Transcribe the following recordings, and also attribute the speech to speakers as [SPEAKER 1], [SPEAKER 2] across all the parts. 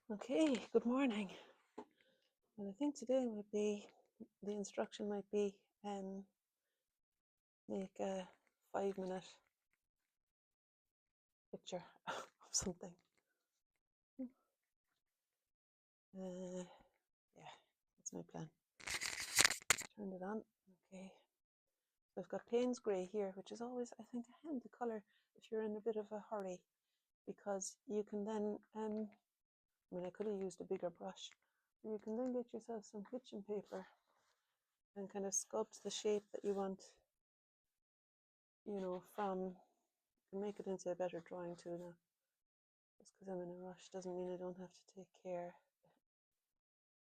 [SPEAKER 1] Okay, good morning. And I think today might be the instruction might be make a 5-minute picture of something. Yeah, that's my plan. Turn it on. Okay. So I've got Payne's Grey here, which is always, I think, a handy colour if you're in a bit of a hurry, because you can then, I could have used a bigger brush. You can then get yourself some kitchen paper and kind of sculpt the shape that you want, from, you can make it into a better drawing tool now. Just because I'm in a rush doesn't mean I don't have to take care.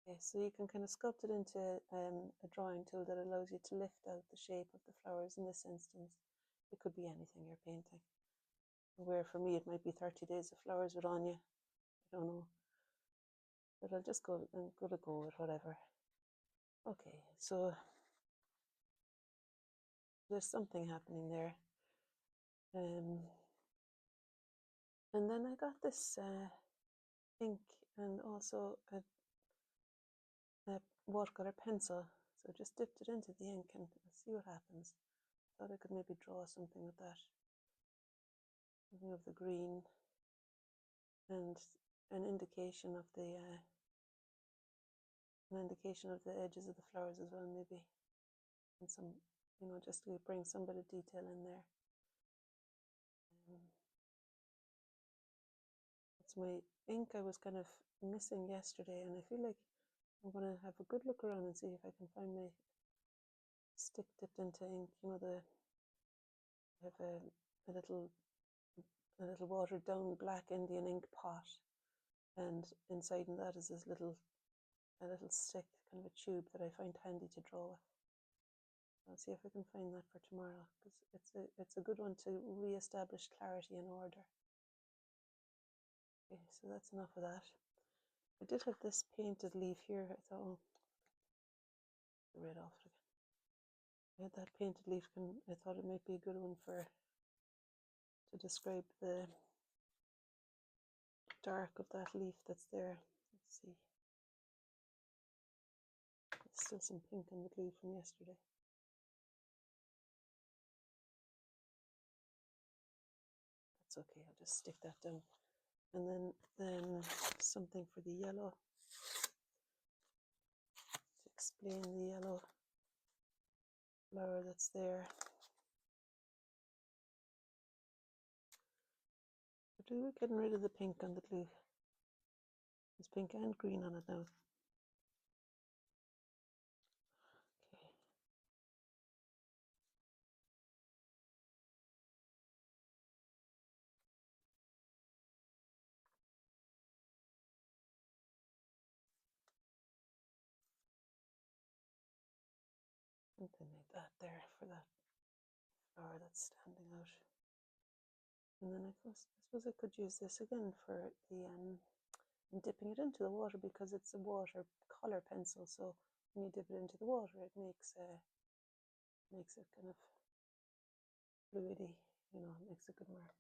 [SPEAKER 1] Okay, so you can kind of sculpt it into a drawing tool that allows you to lift out the shape of the flowers. In this instance, it could be anything you're painting. Where for me, it might be 30 Days of Flowers with Anya. I don't know. But I'll just go to go with whatever. Okay, so there's something happening there. And then I got this ink and also a watercolor pencil. So just dipped it into the ink and see what happens. Thought I could maybe draw something with that. Something of the green and an indication of the edges of the flowers as well, maybe, and some, just to bring some bit of detail in there. That's my ink I was kind of missing yesterday, and I feel like I'm gonna have a good look around and see if I can find my stick dipped into ink. I have a little watered down black Indian ink pot, and inside in that is this little stick, kind of a tube that I find handy to draw with. So I'll see if I can find that for tomorrow, because it's a good one to re-establish clarity and order. Okay, so that's enough of that. I did have this painted leaf here. I thought, oh, get rid of it again. I had that painted leaf, and I thought it might be a good one to describe the dark of that leaf that's there. Let's see. There's still some pink on the glue from yesterday. That's okay, I'll just stick that down. And then something for the yellow, to explain the yellow flower that's there. But we're getting rid of the pink on the glue. There's pink and green on it now. Okay. Something like that there for that flower that's standing out. And then I suppose I could use this again for the I'm dipping it into the water because it's a watercolor pencil. So when you dip it into the water, it makes it kind of fluidy. It makes a good mark.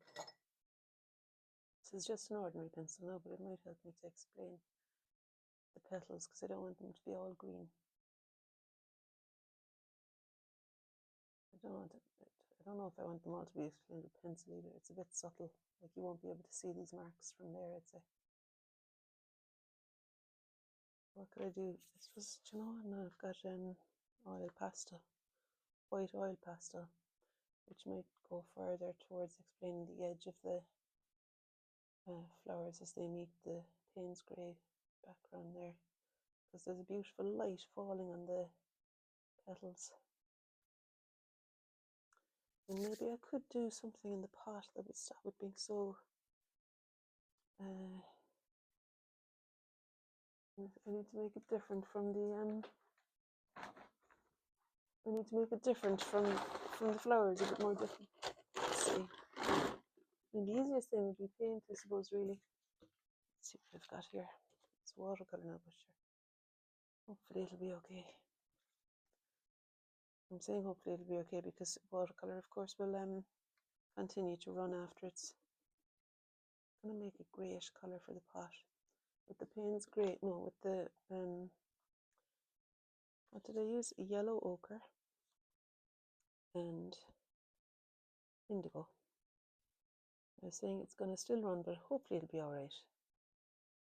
[SPEAKER 1] This is just an ordinary pencil now, but it might help me to explain the petals because I don't want them to be all green. I don't know if I want them all to be explained with pencil either. It's a bit subtle. Like you won't be able to see these marks from there, I'd say. What could I do? I suppose, now I've got oil pastel, white oil pastel, which might go further towards explaining the edge of the flowers as they meet the Payne's Grey background there, because there's a beautiful light falling on the petals. And maybe I could do something in the pot that would stop it being so I need to make it different from the I need to make it different from the flowers, a bit more different. Let's see. And the easiest thing would be paint, I suppose, really. Let's see what I've got here. It's watercolour now, but sure. Hopefully it'll be okay. I'm saying hopefully it'll be okay because watercolour, of course, will continue to run after it's going to make a greyish colour for the pot. with the Payne's Grey, no, with the, what did I use? Yellow ochre and indigo. I was saying it's going to still run, but hopefully it'll be all right.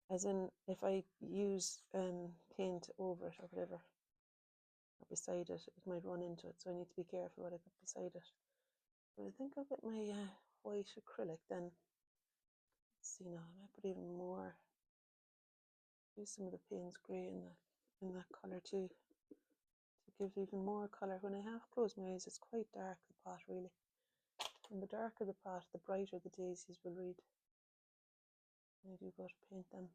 [SPEAKER 1] As in, if I use paint over it or whatever, or beside it, it might run into it. So I need to be careful what I put beside it. But I think I'll get my white acrylic then. Let's see now, I might put even more. Use some of the Payne's Grey in that colour too, to give even more colour. When I half close my eyes, it's quite dark, the pot really. And the darker the pot, the brighter the daisies will read. I do go to paint them.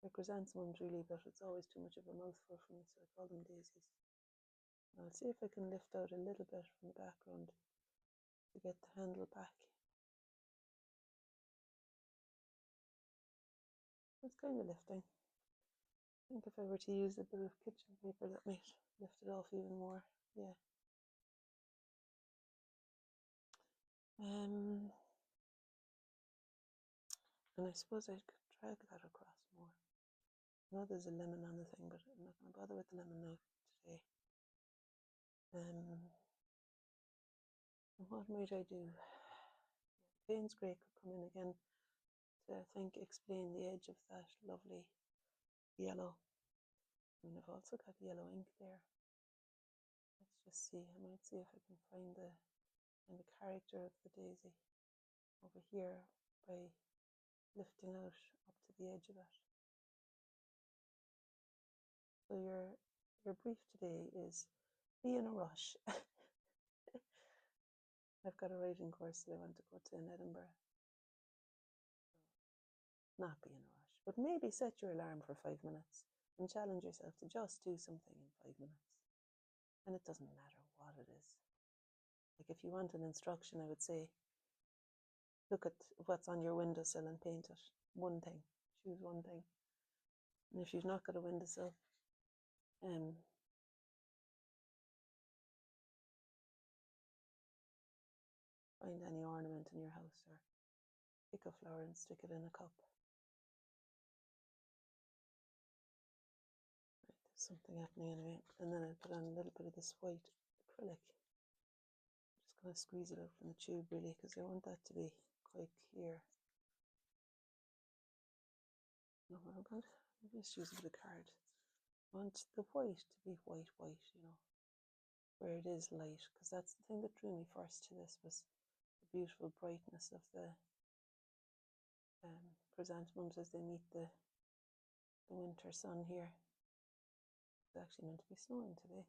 [SPEAKER 1] They're chrysanthemums really, but it's always too much of a mouthful for me, so I call them daisies. I'll see if I can lift out a little bit from the background to get the handle back. It's kind of lifting. I think if I were to use a bit of kitchen paper, that might lift it off even more. Yeah. And I suppose I could drag that across more. I know there's a lemon on the thing, but I'm not going to bother with the lemon now today. What might I do? Payne's Grey could come in again to, I think, explain the edge of that lovely yellow. I mean, I've also got yellow ink there. Let's just see. I might see if I can find the character of the daisy over here by lifting out up to the edge of it. So your brief today is be in a rush. I've got a writing course that I want to go to in Edinburgh. Not be in a rush, but maybe set your alarm for 5 minutes and challenge yourself to just do something in 5 minutes. And it doesn't matter what it is. Like if you want an instruction, I would say, look at what's on your windowsill and paint it. One thing. Choose one thing. And if you've not got a windowsill, find any ornament in your house or pick a flower and stick it in a cup. Right, there's something happening anyway. And then I put on a little bit of this white acrylic. I'm just going to squeeze it out from the tube really, because I want that to be quite clear. No, I'm going to just use a bit of card. I want the white to be white, you know, where it is light, because that's the thing that drew me first to this, was the beautiful brightness of the chrysanthemums as they meet the winter sun here. It's actually meant to be snowing today.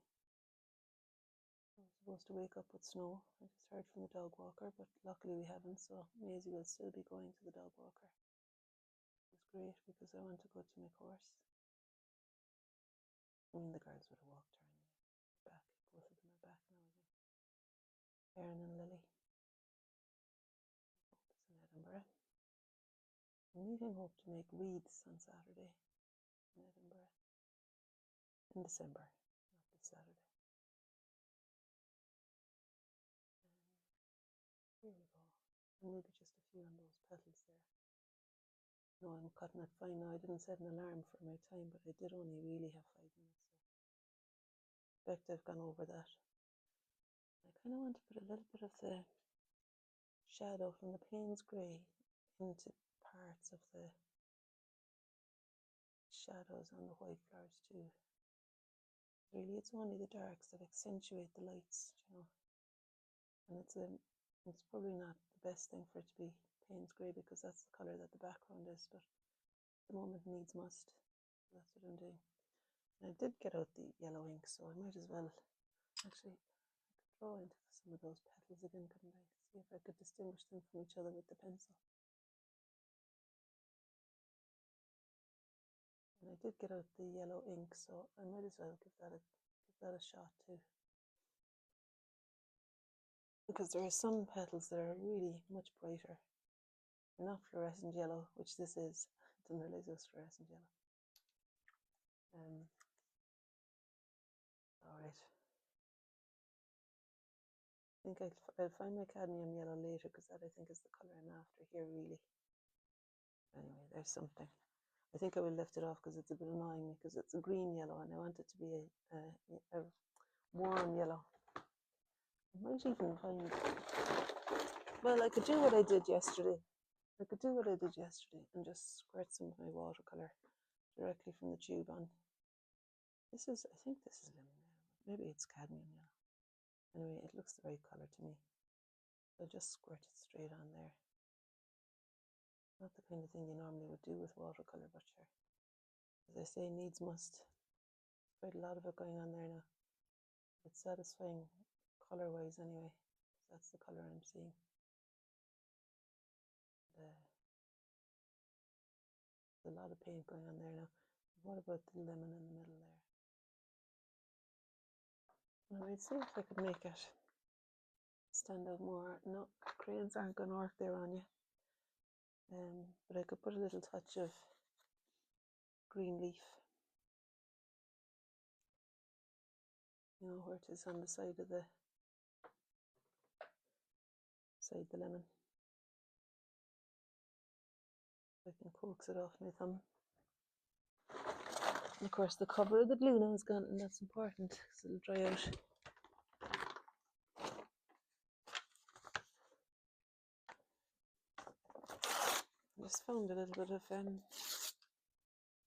[SPEAKER 1] I was supposed to wake up with snow. I just heard from the dog walker, but luckily we haven't, so Maisie will still be going to the dog walker. It was great because I want to go to my course. I mean, the girls would have walked her anyway. Back, both of them are back now again. Erin and Lily. Hope is in Edinburgh. I'm meeting Hope to make wreaths on Saturday in Edinburgh. In December, not this Saturday. Here we go. And maybe just a few on those petals there. No, I'm cutting it fine now. I didn't set an alarm for my time, but I did only really have 5 minutes. So I expect I've gone over that. I kind of want to put a little bit of the shadow from the Payne's Grey into parts of the shadows on the white flowers too. Really, it's only the darks that accentuate the lights, you know. And it's probably not the best thing for it to be Payne's Grey, because that's the colour that the background is, but at the moment needs must. So that's what I'm doing. And I did get out the yellow ink, so I might as well actually draw into some of those petals again, couldn't I? See if I could distinguish them from each other with the pencil. And I did get out the yellow ink, so I might as well give that a shot too. Because there are some petals that are really much brighter. They're not fluorescent yellow, which this is. I didn't realize it was fluorescent yellow. All right. think I'll find my cadmium yellow later because that I think is the colour I'm after here really. Anyway, there's something. I think I will lift it off because it's a bit annoying me because it's a green yellow and I want it to be a warm yellow. I might even find, well, I could do what I did yesterday. I could do what I did yesterday and just squirt some of my watercolour directly from the tube on. This is, I think this is lemon yellow. Maybe it's cadmium yellow. Anyway, it looks the right colour to me. So just squirt it straight on there. Not the kind of thing you normally would do with watercolour, but sure. As I say, needs must. Quite a lot of it going on there now. It's satisfying colour-wise anyway, because that's the colour I'm seeing. There's a lot of paint going on there now. What about the lemon in the middle there? Well, I'd see if I could make it stand out more. No, crayons aren't going to work there on you. But I could put a little touch of green leaf. You know where it is on the side of the lemon. I can coax it off my thumb. And of course the cover of the glue now is gone, and that's important because it'll dry out. I just found a little bit of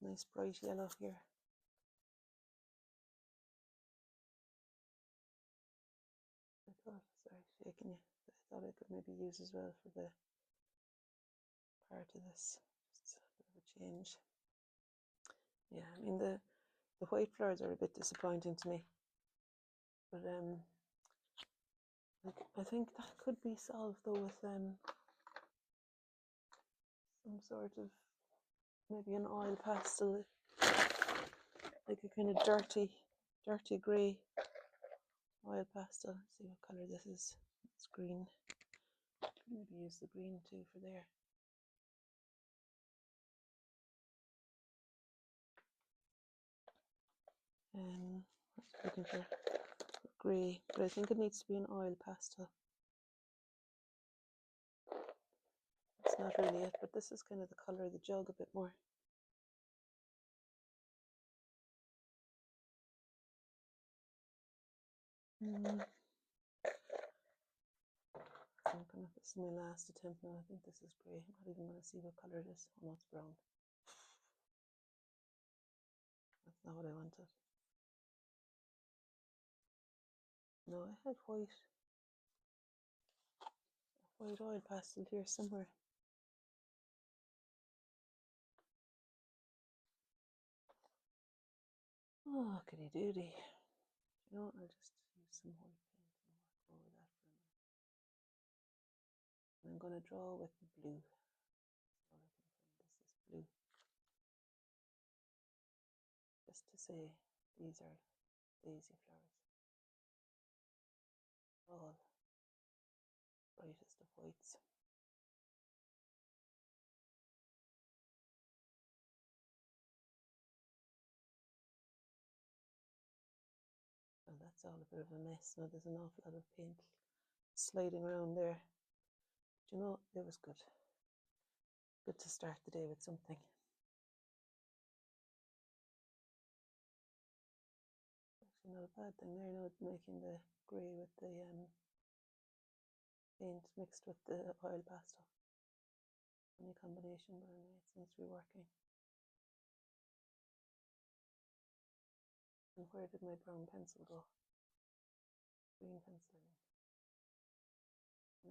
[SPEAKER 1] nice bright yellow here. Sorry, shaking you. I thought I could maybe use as well for the part of this. Just a bit of a change. Yeah, I mean the white flowers are a bit disappointing to me, but I think that could be solved though with some sort of maybe an oil pastel, like a kind of dirty grey oil pastel. Let's see what colour this is. It's green. Maybe use the green too for there. I was looking for grey, but I think it needs to be an oil pastel. It's not really it, but this is kind of the colour of the jug a bit more. This is my last attempt now. I think this is grey. I'm not even going to see what colour it is. Oh no, it's brown. That's not what I wanted. No, I had white oil pastel here somewhere. Oh, goody doody. You know what, I'll just use some white paint and work over that for a minute. And I'm going to draw with the blue. So I can find this is blue. Just to say these are daisy flowers. All brightest of whites. And that's all a bit of a mess. Now there's an awful lot of paint sliding around there. But you know, it was good. Good to start the day with something. Actually not a bad thing there now, making the grey with the paint mixed with the oil pastel. Funny combination, but anyway, it seems to be working. And where did my brown pencil go? Green pencil, I mean.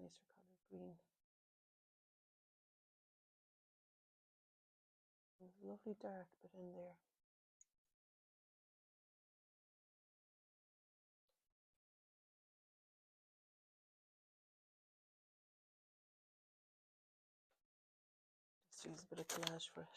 [SPEAKER 1] Nicer colour, green. There's a lovely dark bit in there. Just use a bit of collage for it.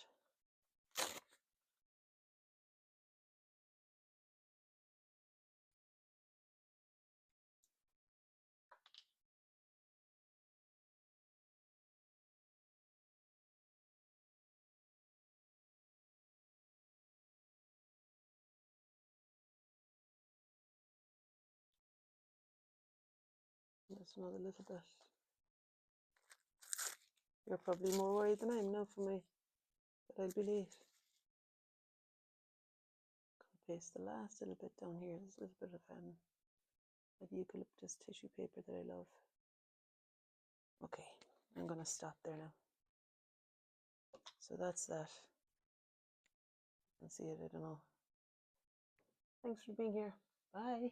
[SPEAKER 1] just another little bit. You're probably more worried than I am now that I'll be late. Place the last little bit down here. There's a little bit of eucalyptus tissue paper that I love. Okay, I'm gonna stop there now. So that's that. You can see it, I don't know. Thanks for being here. Bye.